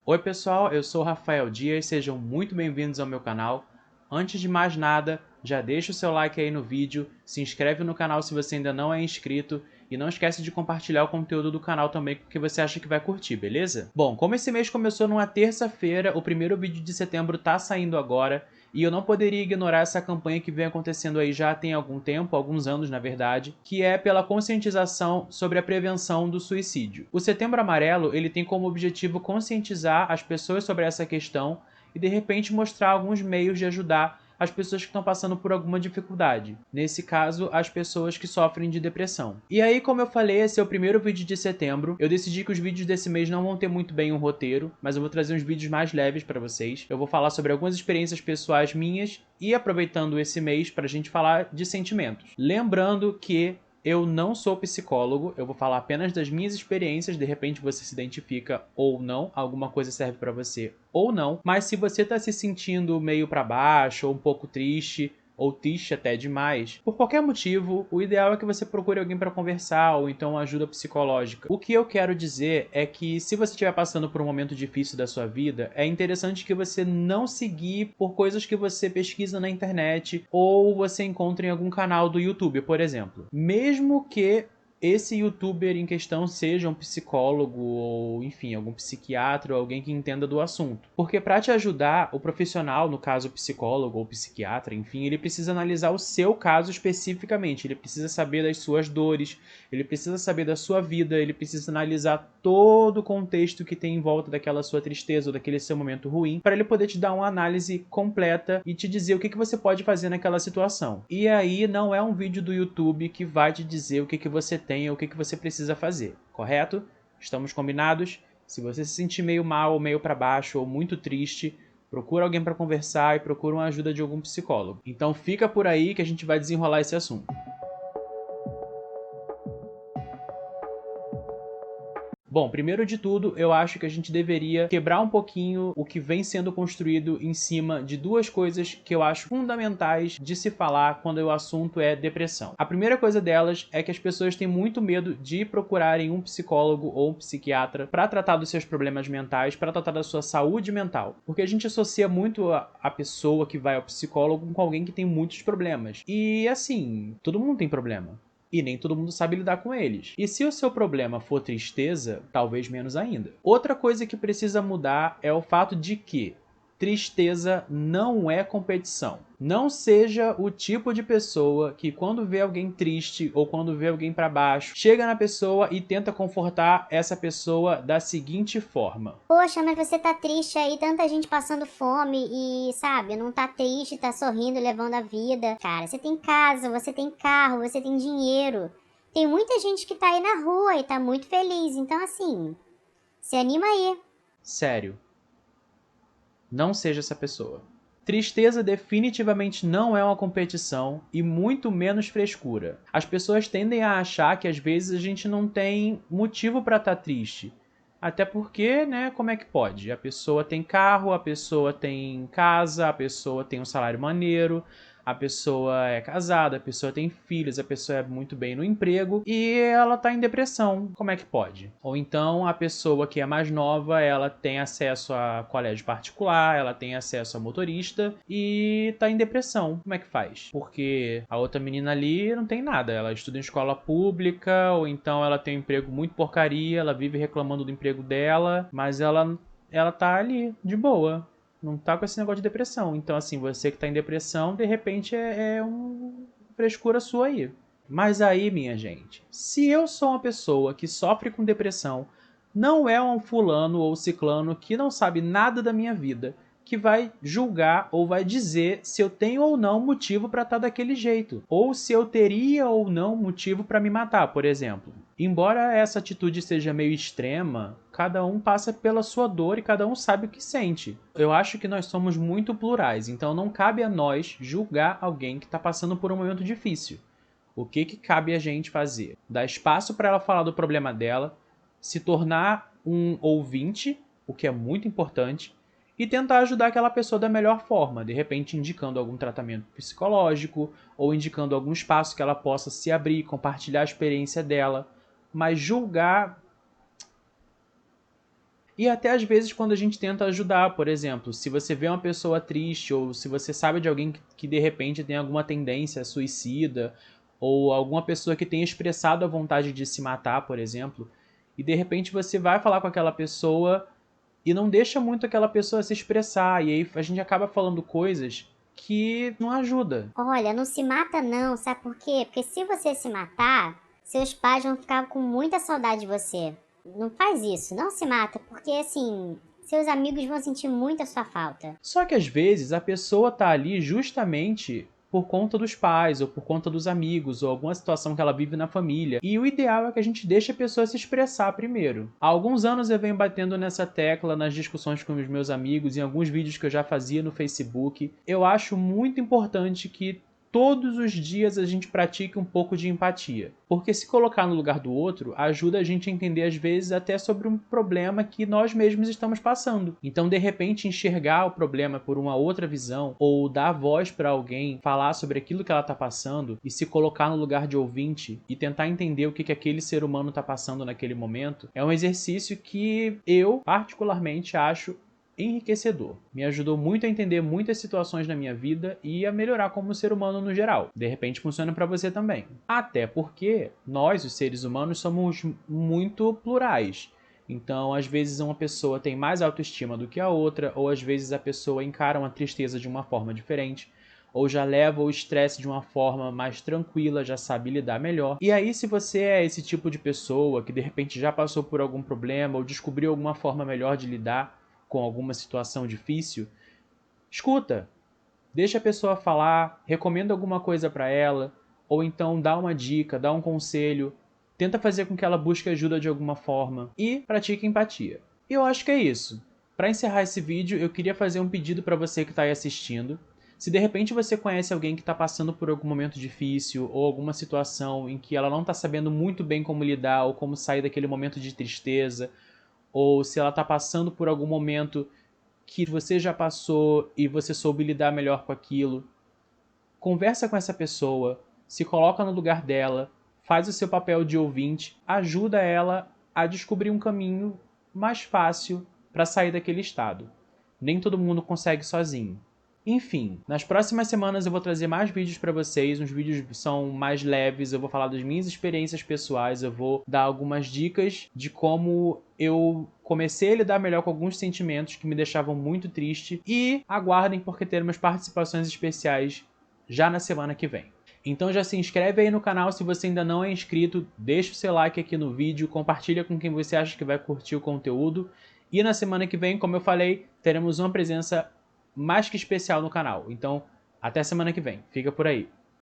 Oi pessoal, eu sou o Rafael Dias, sejam muito bem-vindos ao meu canal. Antes de mais nada, já deixa o seu like aí no vídeo, se inscreve no canal se você ainda não é inscrito e não esquece de compartilhar o conteúdo do canal também com quem você acha que vai curtir, beleza? Bom, como esse mês começou numa terça-feira, o primeiro vídeo de setembro tá saindo agora e eu não poderia ignorar essa campanha que vem acontecendo aí já tem algum tempo, alguns anos na verdade, que é pela conscientização sobre a prevenção do suicídio. O Setembro Amarelo, ele tem como objetivo conscientizar as pessoas sobre essa questão e de repente mostrar alguns meios de ajudar as pessoas que estão passando por alguma dificuldade. Nesse caso, as pessoas que sofrem de depressão. E aí, como eu falei, esse é o primeiro vídeo de setembro. Eu decidi que os vídeos desse mês não vão ter muito bem um roteiro, mas eu vou trazer uns vídeos mais leves pra vocês. Eu vou falar sobre algumas experiências pessoais minhas e aproveitando esse mês pra gente falar de sentimentos. Lembrando que eu não sou psicólogo, eu vou falar apenas das minhas experiências, de repente você se identifica ou não, alguma coisa serve pra você ou não, mas se você tá se sentindo meio pra baixo ou um pouco triste, ou triste até demais, por qualquer motivo, o ideal é que você procure alguém para conversar ou então ajuda psicológica. O que eu quero dizer é que se você estiver passando por um momento difícil da sua vida, é interessante que você não seguir por coisas que você pesquisa na internet ou você encontra em algum canal do YouTube, por exemplo. Mesmo que esse youtuber em questão seja um psicólogo ou, enfim, algum psiquiatra ou alguém que entenda do assunto. Porque para te ajudar, o profissional, no caso o psicólogo ou psiquiatra, enfim, ele precisa analisar o seu caso especificamente, ele precisa saber das suas dores, ele precisa saber da sua vida, ele precisa analisar todo o contexto que tem em volta daquela sua tristeza ou daquele seu momento ruim, para ele poder te dar uma análise completa e te dizer o que você pode fazer naquela situação. E aí não é um vídeo do YouTube que vai te dizer o que você tem ou o que você precisa fazer, correto? Estamos combinados? Se você se sentir meio mal, ou meio para baixo, ou muito triste, procura alguém para conversar e procura uma ajuda de algum psicólogo. Então fica por aí que a gente vai desenrolar esse assunto. Bom, primeiro de tudo, eu acho que a gente deveria quebrar um pouquinho o que vem sendo construído em cima de duas coisas que eu acho fundamentais de se falar quando o assunto é depressão. A primeira coisa delas é que as pessoas têm muito medo de procurarem um psicólogo ou um psiquiatra para tratar dos seus problemas mentais, para tratar da sua saúde mental. Porque a gente associa muito a pessoa que vai ao psicólogo com alguém que tem muitos problemas. E assim, todo mundo tem problema. E nem todo mundo sabe lidar com eles. E se o seu problema for tristeza, talvez menos ainda. Outra coisa que precisa mudar é o fato de que tristeza não é competição. Não seja o tipo de pessoa que quando vê alguém triste ou quando vê alguém para baixo, chega na pessoa e tenta confortar essa pessoa da seguinte forma: Poxa, mas você tá triste aí, tanta gente passando fome e, sabe, não tá triste, tá sorrindo, levando a vida. Cara, você tem casa, você tem carro, você tem dinheiro. Tem muita gente que tá aí na rua e tá muito feliz, então assim, se anima aí. sério, não seja essa pessoa. Tristeza definitivamente não é uma competição e muito menos frescura. As pessoas tendem a achar que às vezes a gente não tem motivo para estar triste. Até porque, né, como é que pode? A pessoa tem carro, a pessoa tem casa, a pessoa tem um salário maneiro, a pessoa é casada, a pessoa tem filhos, a pessoa é muito bem no emprego e ela tá em depressão. Como é que pode? Ou então a pessoa que é mais nova, ela tem acesso a colégio particular, ela tem acesso a motorista e tá em depressão. Como é que faz? Porque a outra menina ali não tem nada, ela estuda em escola pública ou então ela tem um emprego muito porcaria, ela vive reclamando do emprego dela, mas ela tá ali de boa, não tá com esse negócio de depressão. Então, assim, você que tá em depressão, de repente é um frescura sua aí. Mas aí, minha gente, se eu sou uma pessoa que sofre com depressão, não é um fulano ou ciclano que não sabe nada da minha vida que vai julgar ou vai dizer se eu tenho ou não motivo para estar daquele jeito, ou se eu teria ou não motivo para me matar, por exemplo. Embora essa atitude seja meio extrema, cada um passa pela sua dor e cada um sabe o que sente. Eu acho que nós somos muito plurais, então não cabe a nós julgar alguém que está passando por um momento difícil. O que cabe a gente fazer? Dar espaço para ela falar do problema dela, se tornar um ouvinte, o que é muito importante, e tentar ajudar aquela pessoa da melhor forma, de repente indicando algum tratamento psicológico ou indicando algum espaço que ela possa se abrir, compartilhar a experiência dela, mas julgar E até às vezes quando a gente tenta ajudar, por exemplo, se você vê uma pessoa triste ou se você sabe de alguém que de repente tem alguma tendência suicida ou alguma pessoa que tenha expressado a vontade de se matar, por exemplo, e de repente você vai falar com aquela pessoa e não deixa muito aquela pessoa se expressar, e aí a gente acaba falando coisas que não ajuda. Olha, não se mata não, sabe por quê? Porque se você se matar, seus pais vão ficar com muita saudade de você. Não faz isso, não se mata, porque assim, seus amigos vão sentir muito a sua falta. Só que às vezes a pessoa tá ali justamente por conta dos pais, ou por conta dos amigos, ou alguma situação que ela vive na família. E o ideal é que a gente deixe a pessoa se expressar primeiro. Há alguns anos eu venho batendo nessa tecla nas discussões com os meus amigos, em alguns vídeos que eu já fazia no Facebook. Eu acho muito importante que todos os dias a gente pratique um pouco de empatia. Porque se colocar no lugar do outro ajuda a gente a entender às vezes até sobre um problema que nós mesmos estamos passando. Então, de repente, enxergar o problema por uma outra visão ou dar voz para alguém falar sobre aquilo que ela está passando e se colocar no lugar de ouvinte e tentar entender o que aquele ser humano está passando naquele momento é um exercício que eu particularmente acho enriquecedor. Me ajudou muito a entender muitas situações na minha vida e a melhorar como ser humano no geral. De repente funciona para você também. Até porque nós, os seres humanos, somos muito plurais. Então, às vezes uma pessoa tem mais autoestima do que a outra, ou às vezes a pessoa encara uma tristeza de uma forma diferente, ou já leva o estresse de uma forma mais tranquila, já sabe lidar melhor. E aí, se você é esse tipo de pessoa que de repente já passou por algum problema ou descobriu alguma forma melhor de lidar com alguma situação difícil, escuta, deixa a pessoa falar, recomenda alguma coisa para ela, ou então dá uma dica, dá um conselho, tenta fazer com que ela busque ajuda de alguma forma e pratique empatia. E eu acho que é isso. Para encerrar esse vídeo, eu queria fazer um pedido para você que está aí assistindo. Se de repente você conhece alguém que está passando por algum momento difícil ou alguma situação em que ela não está sabendo muito bem como lidar ou como sair daquele momento de tristeza, ou se ela está passando por algum momento que você já passou e você soube lidar melhor com aquilo, conversa com essa pessoa, se coloca no lugar dela, faz o seu papel de ouvinte, ajuda ela a descobrir um caminho mais fácil para sair daquele estado. Nem todo mundo consegue sozinho. Enfim, nas próximas semanas eu vou trazer mais vídeos para vocês, uns vídeos são mais leves, eu vou falar das minhas experiências pessoais, eu vou dar algumas dicas de como eu comecei a lidar melhor com alguns sentimentos que me deixavam muito triste e aguardem porque teremos participações especiais já na semana que vem. Então já se inscreve aí no canal se você ainda não é inscrito, deixa o seu like aqui no vídeo, compartilha com quem você acha que vai curtir o conteúdo e na semana que vem, como eu falei, teremos uma presença mais que especial no canal. Então, até semana que vem. Fica por aí.